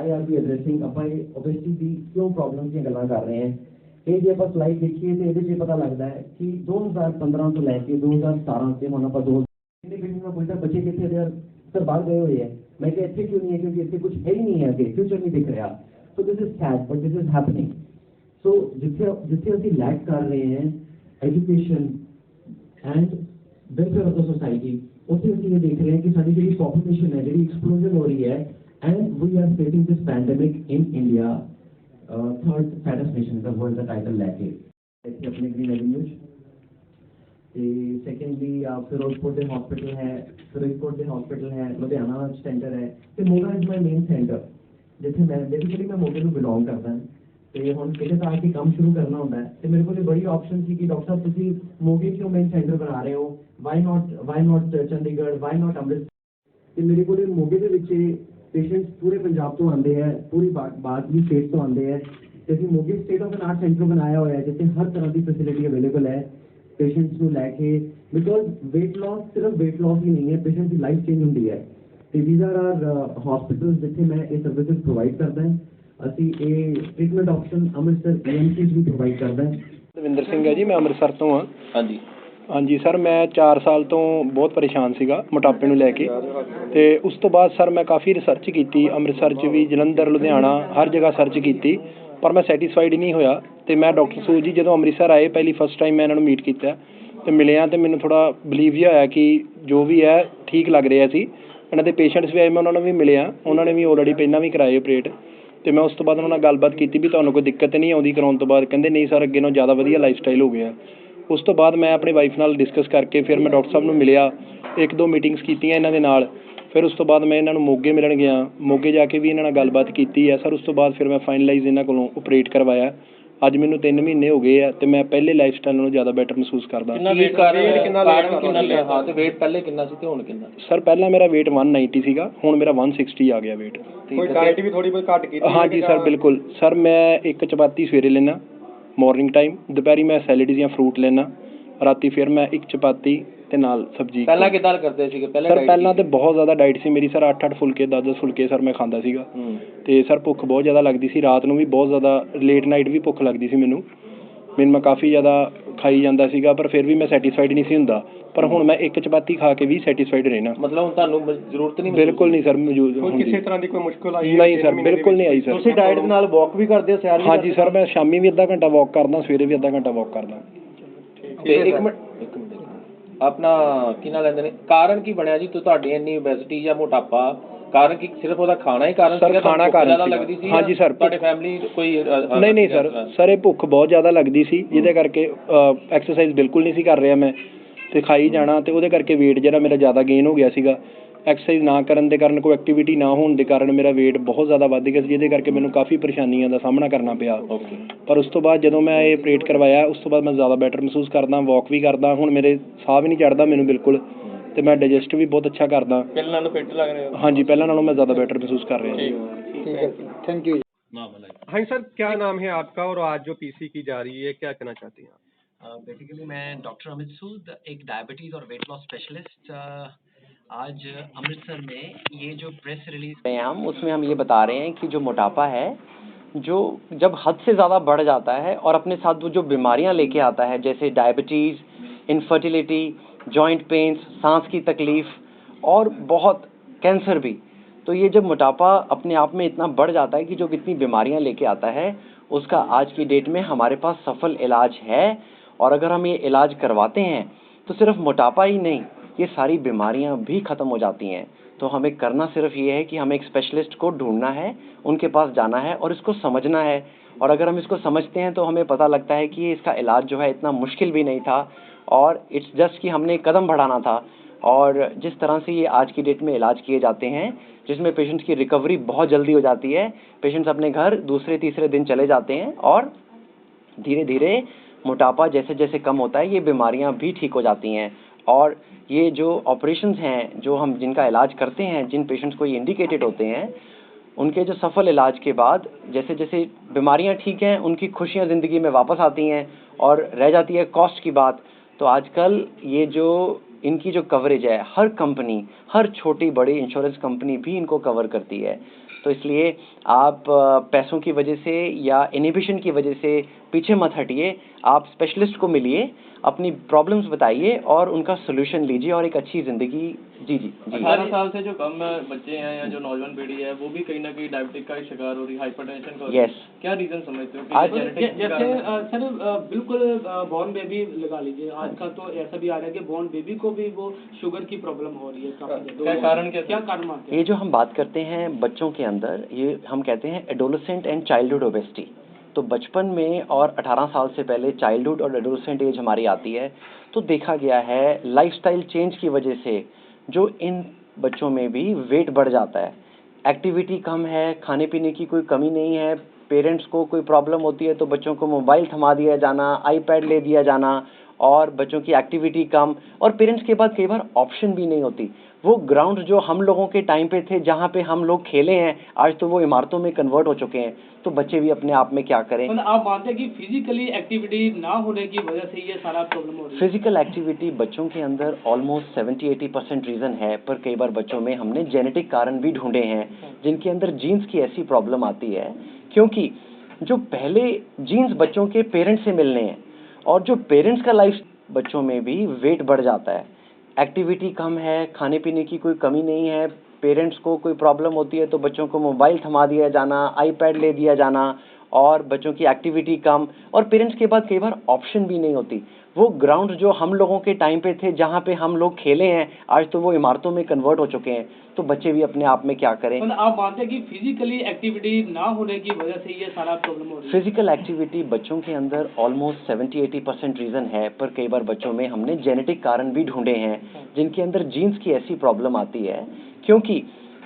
Y are we addressing ਆਪਾਂ obesity ਦੀ ਕਿਉਂ problem ਦੀਆਂ ਗੱਲਾਂ ਕਰ ਰਹੇ ਹਾਂ। ਇਹ ਜੇ ਆਪਾਂ ਸਲਾਈਡ ਦੇਖੀਏ ਤੇ ਇਹਦੇ 'ਚ ਪਤਾ ਲੱਗਦਾ ਹੈ ਕਿ 2015 ਤੋਂ ਲੈ ਕੇ 2017 ਤੇ ਹੁਣ ਆਪਾਂ ਇਹਦੇ ਵਿੱਚ ਮੈਂ ਪੁੱਛਦਾ ਬੱਚੇ ਕਿੱਥੇ ਦੇ ਸਰ ਬਾਹਰ ਗਏ ਹੋਏ ਹੈ। ਮੈਂ ਕਿਹਾ ਇੱਥੇ ਕਿਉਂ ਨਹੀਂ ਹੈ ਕਿਉਂਕਿ ਇੱਥੇ ਕੁਝ ਹੈ ਹੀ ਨਹੀਂ ਹੈ, ਅੱਗੇ ਫਿਊਚਰ ਨਹੀਂ ਦਿਖ ਰਿਹਾ। So this is sad but this is happening. So ਜਿੱਥੇ ਅਸੀਂ ਲੈਕ ਕਰ ਰਹੇ ਹਾਂ education and welfare of the society, ਉੱਥੇ ਅਸੀਂ ਇਹ ਦੇਖ ਰਹੇ ਹਾਂ ਕਿ ਸਾਡੀ ਜਿਹੜੀ ਪੋਪੂਲੇਸ਼ਨ ਹੈ ਜਿਹੜੀ ਐਕਸਪਲੋਜ਼ਨ ਹੋ ਰਹੀ ਹੈ and we are facing this pandemic in India, third fattest nation ਦਾ ਵਰਲਡ ਦਾ ਟਾਈਟਲ ਲੈ ਕੇ ਇੱਥੇ ਆਪਣੇ ਗ੍ਰੀਨ ਐਵਨਿਊਜ਼। ਤੇ ਸੈਕੰਡਲੀ ਫਿਰੋਜ਼ਪੁਰ ਦੇ ਹਸਪੀਟਲ ਹੈ, ਫਿਰੋਜ਼ਪੁਰ ਦੇ ਹਸਪੀਟਲ ਹੈ, ਲੁਧਿਆਣਾ ਸੈਂਟਰ ਹੈ ਤੇ Moga is my main centre, ਜਿੱਥੇ ਮੈਂ ਬੇਸਿਕਲੀ ਮੈਂ ਮੋਗੇ ਨੂੰ ਬਿਲੋਂਗ ਕਰਦਾ। ਤੇ ਹੁਣ ਕਿਤੇ ਤਾਂ ਆ ਕੇ ਕੰਮ ਸ਼ੁਰੂ ਕਰਨਾ ਹੁੰਦਾ ਹੈ ਤੇ ਮੇਰੇ ਕੋਲ ਬੜੀ ਆਪਸ਼ਨ ਸੀ ਕਿ ਡਾਕਟਰ ਸਾਹਿਬ ਤੁਸੀਂ ਮੋਗੇ ਕਿਉਂ ਮੇਨ ਸੈਂਟਰ ਬਣਾ ਰਹੇ ਹੋ, why not Chandigarh, why not Amritsar. ਤੇ ਮੇਰੇ ਕੋਲ ਮੋਗੇ ਦੇ ਵਿੱਚ ਪੇਸ਼ੈਂਟਸ ਪੂਰੇ ਪੰਜਾਬ ਤੋਂ ਆਉਂਦੇ ਹੈ, ਪੂਰੀ ਬਾਹਰਲੀ ਸਟੇਟ ਤੋਂ ਆਉਂਦੇ ਹੈ ਤੇ ਅਸੀਂ ਮੋਗੇ ਸਟੇਟ ਆਫ ਆਰਟ ਸੈਂਟਰ ਬਣਾਇਆ ਹੋਇਆ ਹੈ ਜਿੱਥੇ ਹਰ ਤਰ੍ਹਾਂ ਦੀ ਫੈਸਿਲਿਟੀ ਅਵੇਲੇਬਲ ਹੈ ਪੇਸ਼ੈਂਟਸ ਨੂੰ ਲੈ ਕੇ। ਬਿਕੋਜ਼ ਵੇਟ ਲਾਸ ਸਿਰਫ ਵੇਟ ਲਾਸ ਹੀ ਨਹੀਂ ਹੈ, ਪੇਸ਼ੈਂਟ ਦੀ ਲਾਈਫ ਚੇਂਜ ਹੁੰਦੀ ਹੈ। ਤੇ ਥੀਸ ਆਰ ਹਸਪੀਟਲਸ ਜਿੱਥੇ ਮੈਂ ਇਹ ਸਰਵਿਸਿਜ਼ ਪ੍ਰੋਵਾਈਡ ਕਰਦਾ ਹਾਂ। ਅਸੀਂ ਇਹ ਟ੍ਰੀਟਮੈਂਟ ਆਪਸ਼ਨ ਅੰਮ੍ਰਿਤਸਰ ਏਐਮਸੀਜ਼ ਵੀ ਪ੍ਰੋਵਾਈਡ ਕਰਦਾ ਹਾਂ। ਦਵਿੰਦਰ ਸਿੰਘ ਹੈ ਜੀ, ਮੈਂ ਅੰਮ੍ਰਿਤਸਰ ਤੋਂ ਹਾਂ। ਹਾਂਜੀ ਹਾਂਜੀ ਸਰ, ਮੈਂ 4 ਸਾਲ ਤੋਂ ਬਹੁਤ ਪਰੇਸ਼ਾਨ ਸੀਗਾ ਮੋਟਾਪੇ ਨੂੰ ਲੈ ਕੇ। ਤੇ ਉਸ ਤੋਂ ਬਾਅਦ ਸਰ ਮੈਂ ਕਾफ़ੀ ਰਿਸਰਚ ਕੀਤੀ, ਅੰਮ੍ਰਿਤਸਰ 'ਚ ਵੀ, ਜਲੰਧਰ, ਲੁਧਿਆਣਾ, ਹਰ ਜਗ੍ਹਾ ਸਰਚ ਕੀਤੀ, ਪਰ ਮੈਂ ਸੈਟੀਸਫਾਈਡ ਹੀ ਨਹੀਂ ਹੋਇਆ। ਤੇ ਮੈਂ ਡਾਕਟਰ ਸੂਦ ਜੀ ਜਦੋਂ ਅੰਮ੍ਰਿਤਸਰ ਆਏ ਫਸਟ ਟਾਈਮ ਮੈਂ ਇਹਨਾਂ ਨੂੰ ਮੀਟ ਕੀਤਾ ਤੇ ਮਿਲਿਆ ਤੇ ਮੈਨੂੰ ਥੋੜ੍ਹਾ ਬਿਲੀਵ ਜਿਹਾ ਹੋਇਆ ਕਿ ਜੋ ਵੀ ਹੈ ਠੀਕ ਲੱਗ ਰਿਹਾ ਸੀ। ਇਹਨਾਂ ਦੇ ਪੇਸ਼ੈਂਟਸ ਵੀ ਆਏ, ਮੈਂ ਉਹਨਾਂ ਨੂੰ ਵੀ ਮਿਲਿਆ, ਉਹਨਾਂ ਨੇ ਵੀ ਆਲਰੇਡੀ ਪਹਿਲਾਂ ਵੀ ਕਰਾਏ ਆਪਰੇਟ। ਤੇ ਮੈਂ ਉਸ ਤੋਂ ਬਾਅਦ ਉਹਨਾਂ ਨਾਲ ਗੱਲਬਾਤ ਕੀਤੀ ਵੀ ਤੁਹਾਨੂੰ ਕੋਈ ਦਿੱਕਤ ਨਹੀਂ ਆਉਂਦੀ ਕਰਾਉਣ ਤੋਂ ਬਾਅਦ। ਕਹਿੰਦੇ ਨਹੀਂ ਸਰ, ਅੱਗੇ ਨਾਲੋਂ ਜ਼ਿਆਦਾ ਵਧੀਆ ਲਾਈਫ ਸਟਾਈਲ ਹੋ ਗਿਆ। ਉਸ ਤੋਂ ਬਾਅਦ ਮੈਂ ਆਪਣੀ ਵਾਈਫ ਨਾਲ ਡਿਸਕਸ ਕਰਕੇ ਫਿਰ ਮੈਂ ਡਾਕਟਰ ਸਾਹਿਬ ਨੂੰ ਮਿਲਿਆ, 1-2 ਮੀਟਿੰਗਸ ਕੀਤੀਆਂ ਇਹਨਾਂ ਦੇ ਨਾਲ। ਫਿਰ ਉਸ ਤੋਂ ਬਾਅਦ ਮੈਂ ਇਹਨਾਂ ਨੂੰ ਮੋਗੇ ਮਿਲਣ ਗਿਆ, ਮੋਗੇ ਜਾ ਕੇ ਵੀ ਇਹਨਾਂ ਨਾਲ ਗੱਲਬਾਤ ਕੀਤੀ ਹੈ ਸਰ। ਉਸ ਤੋਂ ਬਾਅਦ ਫਿਰ ਮੈਂ ਫਾਈਨਲਾਈਜ਼ ਇਹਨਾਂ ਕੋਲੋਂ ਆਪਰੇਟ ਕਰਵਾਇਆ। ਅੱਜ ਮੈਨੂੰ 3 ਮਹੀਨੇ ਹੋ ਗਏ ਆ ਤੇ ਮੈਂ ਪਹਿਲੇ ਲਾਈਫ ਸਟਾਈਲ ਨਾਲੋਂ ਜ਼ਿਆਦਾ ਬੈਟਰ ਮਹਿਸੂਸ ਕਰਦਾ। ਪਹਿਲੇ ਕਿੰਨਾ ਸੀ ਤੇ ਹੁਣ ਕਿੰਨਾ? ਸਰ ਪਹਿਲਾਂ ਮੇਰਾ weight 190 ਸੀਗਾ, ਹੁਣ ਮੇਰਾ 160 ਆ ਗਿਆ weight। ਕੋਈ ਡਾਈਟ ਵੀ ਥੋੜੀ ਬਹੁਤ ਘੱਟ ਕੀਤੀ? ਹਾਂਜੀ ਸਰ ਬਿਲਕੁਲ ਸਰ, ਮੈਂ 1 ਚਪਾਤੀ ਸਵੇਰੇ ਲੈਣਾ ਮਾਰਨਿੰਗ ਟਾਈਮ, ਦੁਪਹਿਰੀ ਮੈਂ ਸੈਲਡ ਜਾਂ ਫਰੂਟ ਲੈਣਾ, ਰਾਤੀ ਫਿਰ ਮੈਂ 1 ਚਪਾਤੀ ਤੇ ਨਾਲ ਸਬਜ਼ੀ। ਪਹਿਲਾਂ ਕਿੱਦਾਂ ਕਰਦੇ ਸੀਗੇ? ਸਰ ਪਹਿਲਾਂ ਤੇ ਬਹੁਤ ਜ਼ਿਆਦਾ ਡਾਈਟ ਸੀ ਮੇਰੀ ਸਰ, 8-8 ਫੁਲਕੇ 10-10 ਫੁਲਕੇ ਸਰ ਮੈਂ ਖਾਂਦਾ ਸੀਗਾ। ਤੇ ਸਰ ਭੁੱਖ ਬਹੁਤ ਜ਼ਿਆਦਾ ਲੱਗਦੀ ਸੀ, ਰਾਤ ਨੂੰ ਵੀ ਬਹੁਤ ਜ਼ਿਆਦਾ ਲੇਟ ਨਾਈਟ ਵੀ ਭੁੱਖ ਲੱਗਦੀ ਸੀ ਮੈਨੂੰ ਮੈਂ ਕਾफ़ੀ ਜ਼ਿਆਦਾ ਖਾਈ ਜਾਂਦਾ ਸੀਗਾ, ਪਰ ਫਿਰ ਵੀ ਮੈਂ ਸੈਟੀਸਫਾਈਡ ਨਹੀਂ ਸੀ ਹੁੰਦਾ। ਪਰ ਹੁਣ ਮੈਂ 1 ਚਪਾਤੀ ਖਾ ਕੇ ਵੀ ਸੈਟੀਸਫਾਈਡ ਰਹਿਣਾ। ਮਤਲਬ ਹੁਣ ਤੁਹਾਨੂੰ ਜ਼ਰੂਰਤ ਨਹੀਂ? ਬਿਲਕੁਲ ਨਹੀਂ ਸਰ, ਮੌਜੂਦ ਕਿਸੇ ਤਰ੍ਹਾਂ ਦੀ ਕੋਈ ਮੁਸ਼ਕਲ ਆਈ? ਨਹੀਂ ਸਰ, ਬਿਲਕੁਲ ਨਹੀਂ ਆਈ ਸਰ। ਤੁਸੀਂ ਡਾਈਟ ਦੇ ਨਾਲ ਵਾਕ ਵੀ ਕਰਦੇ ਹੋ? ਸੈਰ? ਹਾਂਜੀ ਸਰ, ਮੈਂ ਸ਼ਾਮੀ ਵੀ ਅੱਧਾ ਘੰਟਾ ਵਾਕ ਕਰਦਾ, ਸਵੇਰੇ ਵੀ ਅੱਧਾ ਘੰਟਾ ਵਾਕ ਕਰਦਾ। ਤੇ ਇੱਕ ਮਿੰਟ ਆਪਣਾ ਕੀ ਨਾਂ ਲੈਂਦੇ ਨੇ, ਕਾਰਨ ਕੀ ਬਣਿਆ ਜੀ ਤੁਹਾਡੀ ਇੰਨੀ ਓਬੈਸਿਟੀ ਜਾਂ ਮੋਟਾਪਾ? ਕਾਰਨ ਕੀ ਸਿਰਫ ਉਹਦਾ ਖਾਣਾ ਹੀ ਕਾਰਨ ਸੀਗਾ? ਖਾਣਾ ਕਾਰਨ ਲੱਗਦੀ ਸੀ? ਹਾਂਜੀ ਸਰ। ਤੁਹਾਡੇ ਫੈਮਿਲੀ ਕੋਈ? ਨਹੀਂ ਸਰ ਇਹ ਭੁੱਖ ਬਹੁਤ ਜ਼ਿਆਦਾ ਲੱਗਦੀ ਸੀ ਜਿਹਦੇ ਕਰਕੇ ਐਕਸਰਸਾਈਜ਼ ਬਿਲਕੁਲ ਨਹੀਂ ਸੀ ਕਰ ਰਿਹਾ ਮੈਂ, ਤੇ ਖਾਈ ਜਾਣਾ, ਤੇ ਉਹਦੇ ਕਰਕੇ weight ਜਿਹੜਾ ਮੇਰਾ ਜ਼ਿਆਦਾ ਗੇਨ ਹੋ ਗਿਆ ਸੀਗਾ। ਐਕਸਰਸਾਈਜ਼ ਨਾ ਕਰਨ ਦੇ ਕਾਰਨ, ਕੋਈ ਐਕਟੀਵਿਟੀ ਨਾ ਹੋਣ ਦੇ ਕਾਰਨ ਮੇਰਾ weight ਬਹੁਤ ਜ਼ਿਆਦਾ ਵੱਧ ਗਿਆ ਸੀ, ਜਿਹਦੇ ਕਰਕੇ ਮੈਨੂੰ ਕਾफ़ੀ ਪਰੇਸ਼ਾਨੀਆਂ ਦਾ ਸਾਹਮਣਾ ਕਰਨਾ ਪਿਆ। ਪਰ ਉਸ ਤੋਂ ਬਾਅਦ ਜਦੋਂ ਮੈਂ ਇਹ ਆਪਰੇਟ ਕਰਵਾਇਆ ਉਸ ਤੋਂ ਬਾਅਦ ਮੈਂ ਜ਼ਿਆਦਾ ਬੈਟਰ ਮਹਿਸੂਸ ਕਰਦਾ, ਵਾਕ ਵੀ ਕਰਦਾ, ਹੁਣ ਮੇਰੇ ਸਾਹ ਵੀ ਨਹੀਂ ਚੜ੍ਹਦਾ ਮੈਨੂੰ ਬਿਲਕੁਲ, ਤੇ ਮੈਂ ਡਾਈਜੈਸਟ ਵੀ ਬਹੁਤ ਅੱਛਾ ਕਰਦਾ। ਪਹਿਲਾਂ ਨਾਲੋਂ ਫਿੱਟ ਲੱਗ ਰਿਹਾ? ਹਾਂਜੀ ਪਹਿਲਾਂ ਨਾਲੋਂ मैं ज़्यादा बेटर महसूस कर रहा हूँ। ठीक है, थैंक यू। हाँ सर, क्या नाम है आपका और आज जो पीसी की जा रही है क्या कहना चाहती हैं आप? बेसिकली मैं डॉक्टर अमित सूद, एक डायबिटीज़ और वेट लॉस स्पेशलिस्ट। आज अमृतसर में ये जो प्रेस रिलीज हम उसमें हम ये बता रहे हैं कि जो मोटापा है जो जब हद से ज़्यादा बढ़ जाता है और अपने साथ वो जो बीमारियां लेके आता है जैसे डायबिटीज़, इनफर्टिलिटी, जॉइंट पेन्स, सांस की तकलीफ़ और बहुत कैंसर भी, तो ये जब मोटापा अपने आप में इतना बढ़ जाता है कि जो इतनी बीमारियां लेके आता है उसका आज की डेट में हमारे पास सफल इलाज है। और अगर हम ये इलाज करवाते हैं तो सिर्फ मोटापा ही नहीं, ये सारी बीमारियां भी ख़त्म हो जाती हैं। तो हमें करना सिर्फ ये है कि हमें एक स्पेशलिस्ट को ढूंढना है, उनके पास जाना है और इसको समझना है। और अगर हम इसको समझते हैं तो हमें पता लगता है कि इसका इलाज जो है इतना मुश्किल भी नहीं था और इट्स जस्ट कि हमने कदम बढ़ाना था। और जिस तरह से ये आज की डेट में इलाज किए जाते हैं जिसमें पेशेंट्स की रिकवरी बहुत जल्दी हो जाती है, पेशेंट्स अपने घर दूसरे-तीसरे दिन चले जाते हैं और धीरे धीरे मोटापा जैसे जैसे कम होता है ये बीमारियां भी ठीक हो जाती हैं। और ये जो ऑपरेशंस हैं जो हम जिनका इलाज करते हैं, जिन पेशेंट्स को ये इंडिकेटेड होते हैं, उनके जो सफल इलाज के बाद जैसे जैसे बीमारियां ठीक हैं उनकी खुशियां ज़िंदगी में वापस आती हैं और रह जाती है कॉस्ट की बात। तो आजकल ये जो इनकी जो कवरेज है हर कंपनी, हर छोटी बड़ी इंश्योरेंस कंपनी भी इनको कवर करती है। तो इसलिए आप पैसों की वजह से या इनहिबिशन की वजह से पीछे मत हटिए, आप स्पेशलिस्ट को मिलिए, अपनी प्रॉब्लम्स बताइए और उनका सोल्यूशन लीजिए और एक अच्छी ज़िंदगी जी जी जी 18 साल से जो कम बच्चे हैं या जो नौजवान पीढ़ी है वो भी कहीं ना कहीं डायबिटिक का शिकार हो रही है, हाइपरटेंशन का हो रही है। Yes. क्या रीजन समझते हो कि आज- ये genetic जैसे कारण है? सर बिल्कुल बॉर्न बेबी लगा लीजिए, आजकल तो ऐसा भी आ रहा है कि बॉर्न बेबी को भी वो शुगर की प्रॉब्लम हो रही है काफी क्या कारण क्या क्या कारण मानते हैं? ये जो हम बात करते हैं बच्चों के अंदर, ये हम कहते हैं एडोलेसेंट एंड चाइल्डहुड ओबेसिटी। तो बचपन में और 18 साल से पहले चाइल्डहुड और एडोलेसेंट एज हमारी आती है, तो देखा गया है लाइफस्टाइल चेंज की वजह से जो इन बच्चों में भी वेट बढ़ जाता है। एक्टिविटी कम है, खाने पीने की कोई कमी नहीं है, पेरेंट्स को कोई प्रॉब्लम होती है तो बच्चों को मोबाइल थमा दिया जाना, आईपैड ले दिया जाना और बच्चों की एक्टिविटी कम, और पेरेंट्स के पास कई बार ऑप्शन भी नहीं होती। वो ग्राउंड जो हम लोगों के टाइम पे थे जहाँ पे हम लोग खेले हैं, आज तो वो इमारतों में कन्वर्ट हो चुके हैं। तो बच्चे भी अपने आप में क्या करें। मतलब आप मानते हैं कि फिजिकली एक्टिविटी ना होने की वजह से ये सारा प्रॉब्लम हो रही है? फिजिकल एक्टिविटी बच्चों के अंदर ऑलमोस्ट 70-80% रीज़न है, पर कई बार बच्चों में हमने जेनेटिक कारण भी ढूंढे हैं जिनके अंदर जीन्स की ऐसी प्रॉब्लम आती है, क्योंकि जो पहले जीन्स बच्चों के पेरेंट्स से मिलने हैं और जो पेरेंट्स का लाइफ, बच्चों में भी वेट बढ़ जाता है, एक्टिविटी कम है, खाने पीने की कोई कमी नहीं है, पेरेंट्स को कोई प्रॉब्लम होती है तो बच्चों को मोबाइल थमा दिया जाना, आईपैड ले दिया जाना और बच्चों की एक्टिविटी कम, और पेरेंट्स के पास कई बार ऑप्शन भी नहीं होती। वो ग्राउंड जो हम लोगों के टाइम पे थे जहाँ पे हम लोग खेले हैं, आज तो वो इमारतों में कन्वर्ट हो चुके हैं। तो बच्चे भी अपने आप में क्या करें। मतलब आप मानते हैं कि फिजिकली एक्टिविटी ना होने की वजह से ये सारा प्रॉब्लम हो रही है? फिजिकल एक्टिविटी बच्चों के अंदर ऑलमोस्ट 70-80% रीज़न है, पर कई बार बच्चों में हमने जेनेटिक कारण भी ढूंढे हैं जिनके अंदर जीन्स की ऐसी प्रॉब्लम आती है, क्योंकि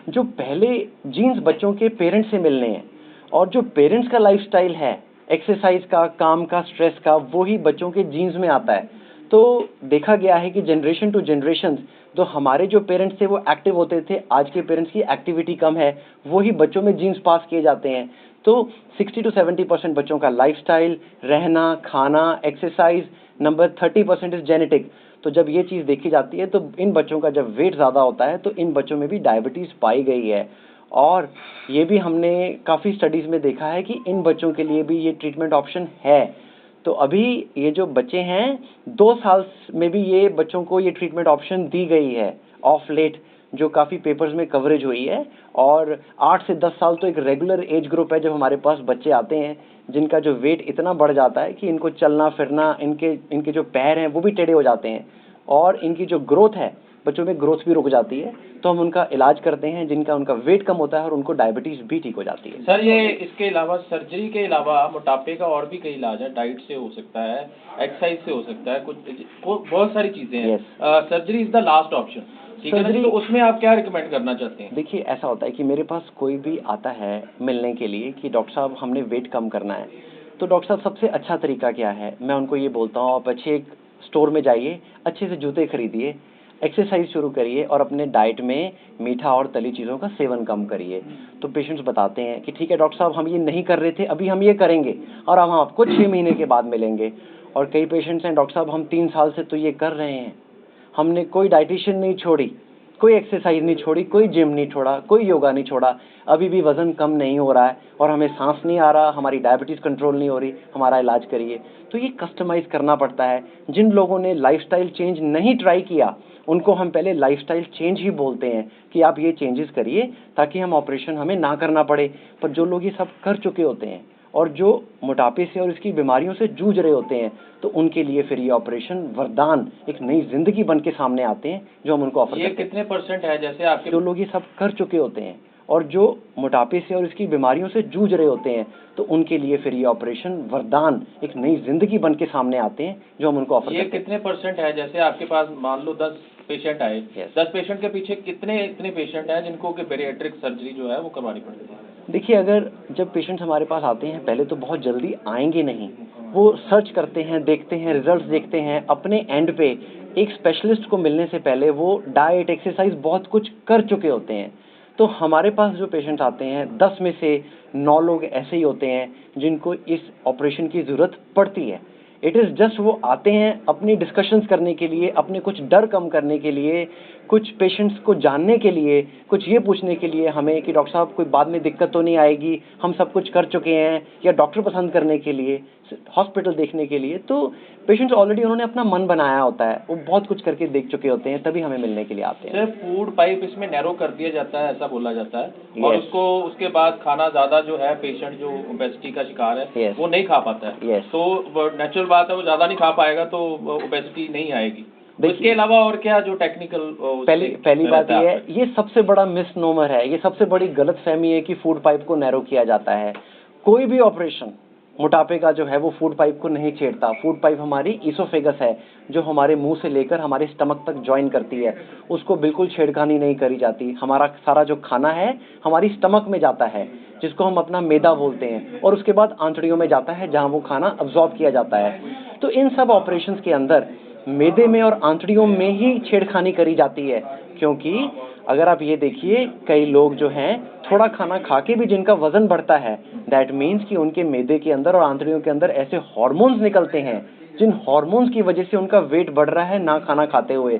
जो पहले जीन्स बच्चों के पेरेंट्स से मिलने हैं और जो पेरेंट्स का लाइफस्टाइल है, एक्सरसाइज का, काम का, स्ट्रेस का, वो ही बच्चों के जीन्स में आता है। तो देखा गया है कि जनरेशन टू जनरेशन तो हमारे जो पेरेंट्स थे वो एक्टिव होते थे, आज के पेरेंट्स की एक्टिविटी कम है, वो ही बच्चों में जीन्स पास किए जाते हैं। तो 60-70% बच्चों का लाइफस्टाइल, रहना, खाना, एक्सरसाइज, नंबर 30% इज जेनेटिक। तो जब ये चीज़ देखी जाती है तो इन बच्चों का जब वेट ज़्यादा होता है तो इन बच्चों में भी डायबिटीज़ पाई गई है, और ये भी हमने काफ़ी स्टडीज़ में देखा है कि इन बच्चों के लिए भी ये ट्रीटमेंट ऑप्शन है। तो अभी ये जो बच्चे हैं 2 साल में भी ये बच्चों को ये ट्रीटमेंट ऑप्शन दी गई है ऑफ लेट, जो काफ़ी पेपर्स में कवरेज हुई है, और 8 से 10 साल तो एक रेगुलर एज ग्रुप है जब हमारे पास बच्चे आते हैं जिनका जो वेट इतना बढ़ जाता है कि इनको चलना फिरना, इनके जो पैर हैं वो भी टेढ़े हो जाते हैं और इनकी जो ग्रोथ है, बच्चों में ग्रोथ भी रुक जाती है। तो हम उनका इलाज करते हैं जिनका उनका वेट कम होता है और उनको डायबिटीज़ भी ठीक हो जाती है। सर, ये इसके अलावा सर्जरी के अलावा मोटापे का और भी कई इलाज है। डाइट से हो सकता है, एक्सरसाइज से हो सकता है, बहुत सारी चीजें हैं। Surgery is the last option, ठीक है ना? Surgery- तो उसमें आप क्या रिकमेंड करना चाहते हैं? देखिए, ऐसा होता है कि मेरे पास कोई भी आता है मिलने के लिए कि डॉक्टर साहब हमने वेट कम करना है, तो डॉक्टर साहब सबसे अच्छा तरीका क्या है, मैं उनको ये बोलता हूँ आप अच्छे एक स्टोर में जाइए, अच्छे से जूते खरीदिए, एक्सरसाइज शुरू करिए और अपने डाइट में मीठा और तली चीज़ों का सेवन कम करिए। तो पेशेंट्स बताते हैं कि ठीक है डॉक्टर साहब, हम ये नहीं कर रहे थे, अभी हम ये करेंगे और हम आपको 6 महीने के बाद मिलेंगे। और कई पेशेंट्स हैं, डॉक्टर साहब हम 3 साल से तो ये कर रहे हैं, हमने कोई डाइटिशियन नहीं छोड़ी, कोई एक्सरसाइज नहीं छोड़ी, कोई जिम नहीं छोड़ा, कोई योगा नहीं छोड़ा, अभी भी वज़न कम नहीं हो रहा है और हमें सांस नहीं आ रहा, हमारी डायबिटीज़ कंट्रोल नहीं हो रही, हमारा इलाज करिए। तो ये कस्टमाइज़ करना पड़ता है। जिन लोगों ने लाइफस्टाइल चेंज नहीं ट्राई किया उनको हम पहले लाइफस्टाइल चेंज ही बोलते हैं कि आप ये चेंजेस करिए ताकि हम ऑपरेशन हमें ना करना पड़े। पर जो लोग ये सब कर चुके होते हैं और जो मोटापे से और इसकी बीमारियों से जूझ रहे होते हैं, तो उनके लिए फिर ये ऑपरेशन वरदान, एक नई जिंदगी बन के सामने आते हैं जो हम उनको ऑफर ये करते हैं। कितने % है? जैसे आपके जो लोग ये सब कर चुके होते हैं और जो मोटापे से और इसकी बीमारियों से जूझ रहे होते हैं, तो उनके लिए फिर ये ऑपरेशन वरदान, एक नई जिंदगी बन के सामने आते हैं जो हम उनको ऑफर ये करते हैं। कितने % है? जैसे आपके पास मान लो 10 पेशेंट आए, Yes. 10 पेशेंट के पीछे इतने पेशेंट हैं जिनको कि बेरिएट्रिक सर्जरी जो है वो करवानी पड़ती है? देखिए, अगर जब पेशेंट्स हमारे पास आते हैं, पहले तो बहुत जल्दी आएंगे नहीं, वो सर्च करते हैं, देखते हैं, रिजल्ट्स देखते हैं, अपने एंड पे एक स्पेशलिस्ट को मिलने से पहले वो डाइट, एक्सरसाइज बहुत कुछ कर चुके होते हैं। तो हमारे पास जो पेशेंट्स आते हैं 10 में से 9 लोग ऐसे ही होते हैं जिनको इस ऑपरेशन की ज़रूरत पड़ती है। इट इज़ जस्ट वो आते हैं अपनी डिस्कशंस करने के लिए, अपने कुछ डर कम करने के लिए, कुछ पेशेंट्स को जानने के लिए, कुछ ये पूछने के लिए हमें कि डॉक्टर साहब कोई बाद में दिक्कत तो नहीं आएगी, हम सब कुछ कर चुके हैं, या डॉक्टर पसंद करने के लिए, हॉस्पिटल देखने के लिए। तो पेशेंट्स ऑलरेडी उन्होंने अपना मन बनाया होता है, वो बहुत कुछ करके देख चुके होते हैं, तभी हमें मिलने के लिए आते हैं। सिर्फ फूड पाइप इसमें नैरो कर दिया जाता है, ऐसा बोला जाता है, और Yes. उसको उसके बाद खाना ज्यादा जो है पेशेंट जो ओबेसिटी का शिकार है Yes. वो नहीं खा पाता है। Yes. तो नेचुरल बात है, वो ज्यादा नहीं खा पाएगा तो ओबेसिटी नहीं आएगी। इसके अलावा और क्या जो टेक्निकल पहली बात ये है, ये सबसे बड़ा मिसनोमर है, ये सबसे बड़ी गलतफहमी है कि फूड पाइप को नैरो किया जाता है। कोई भी ऑपरेशन मोटापे का जो है वो फूड पाइप को नहीं छेड़ता। फूड पाइप हमारी ईसोफेगस है, जो हमारे मुंह से लेकर हमारे स्टमक तक ज्वाइन करती है, उसको बिल्कुल छेड़खानी नहीं करी जाती। हमारा सारा जो खाना है हमारी स्टमक में जाता है, जिसको हम अपना मैदा बोलते हैं, और उसके बाद आंतड़ियों में जाता है, जहाँ वो खाना अब्जॉर्ब किया जाता है। तो इन सब ऑपरेशंस के अंदर मैदे में और आंतड़ियों में ही छेड़खानी करी जाती है, क्योंकि अगर आप ये देखिए, कई लोग जो हैं थोड़ा खाना खा के भी जिनका वजन बढ़ता है, दैट मीन्स कि उनके मैदे के अंदर और आंतड़ियों के अंदर ऐसे हार्मोन्स निकलते हैं जिन हार्मोन्स की वजह से उनका वेट बढ़ रहा है ना खाना खाते हुए।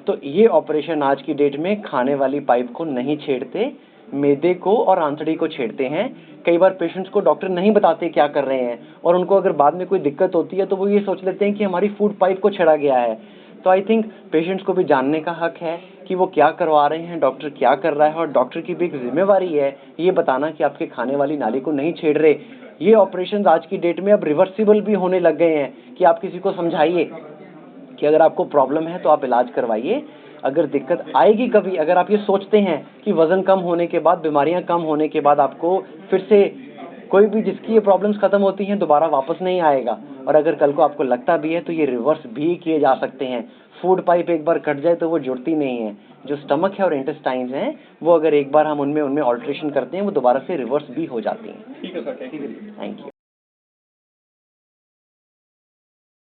तो ये ऑपरेशन आज की डेट में खाने वाली पाइप को नहीं छेड़ते, मैदे को और आंतड़ी को छेड़ते हैं। कई बार पेशेंट्स को डॉक्टर नहीं बताते क्या कर रहे हैं, और उनको अगर बाद में कोई दिक्कत होती है तो वो ये सोच लेते हैं कि हमारी फूड पाइप को छेड़ा गया है। तो आई थिंक पेशेंट्स को भी जानने का हक है कि वो क्या करवा रहे हैं, डॉक्टर क्या कर रहा है, और डॉक्टर की भी एक जिम्मेवारी है ये बताना कि आपके खाने वाली नाली को नहीं छेड़ रहे। ये ऑपरेशन आज की डेट में अब रिवर्सिबल भी होने लग गए हैं कि आप किसी को समझाइए कि अगर आपको प्रॉब्लम है तो आप इलाज करवाइए, अगर दिक्कत आएगी कभी, अगर आप ये सोचते हैं कि वजन कम होने के बाद, बीमारियां कम होने के बाद आपको फिर से कोई भी जिसकी ये प्रॉब्लम्स खत्म होती हैं दोबारा वापस नहीं आएगा, और अगर कल को आपको लगता भी है तो ये रिवर्स भी किए जा सकते हैं। फूड पाइप एक बार कट जाए तो वो जुड़ती नहीं है। जो स्टमक है और इंटेस्टाइन्स हैं वो अगर एक बार हम उनमें ऑल्ट्रेशन करते हैं वो दोबारा से रिवर्स भी हो जाती हैं। ठीक है sir, thank you. Thank you.